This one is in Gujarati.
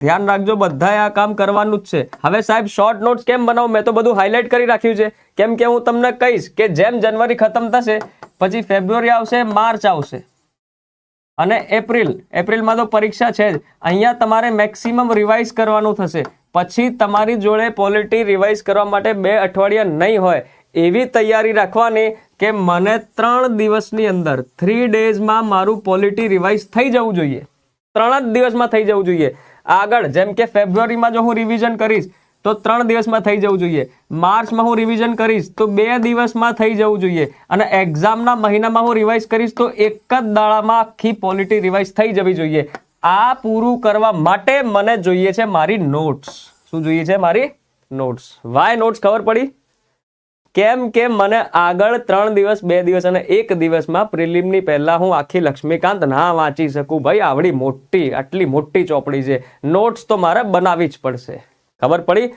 ધ્યાન રાખજો, બધાએ આ કામ કરવાનું જ છે. હવે સાહેબ શોર્ટ નોટ્સ કેમ બનાવું? મેં તો બધું હાઇલાઇટ કરી રાખ્યું છે. કેમ કે હું તમને કહીશ કે જેમ જાન્યુઆરી ખતમ થશે પછી ફેબ્રુઆરી આવશે, માર્ચ આવશે અને એપ્રિલમાં તો પરીક્ષા છે જ. અહીંયા તમારે મેક્સિમમ રિવાઇઝ કરવાનું થશે. પછી તમારી જોડે પોલિટી રિવાઇઝ કરવા માટે 2 અઠવાડિયા નહીં હોય. એવી તૈયારી રાખવાની કે મને 3 દિવસની અંદર 3 ડેઝમાં મારું પોલિટી રિવાઇઝ થઈ જવું જોઈએ. 3 જ દિવસમાં થઈ જવું જોઈએ. આગળ જેમ કે ફેબ્રુઆરીમાં જો હું રિવિઝન કરીશ તો 3 દિવસમાં થઈ જવું જોઈએ. માર્ચમાં હું રિવિઝન કરીશ તો 2 દિવસમાં થઈ જવું જોઈએ. અને એક્ઝામના મહિનામાં હું રિવાઇઝ કરીશ તો એક જ દાડામાં આખી પોલિટી રિવાઇઝ થઈ જવી જોઈએ. આ પૂરું કરવા માટે મને જોઈએ છે મારી નોટ્સ. શું જોઈએ છે? મારી નોટ્સ. વાય નોટ્સ ખબર પડી? કેમ કે મને આગળ 3 દિવસ, 2 દિવસ અને 1 દિવસમાં પ્રિલિમની પહેલા હું આખી લક્ષ્મીકાંત ના વાંચી શકું. ભાઈ આટલી મોટી ચોપડી છે. નોટ્સ તો મારે બનાવવી જ પડશે. ખબર પડી?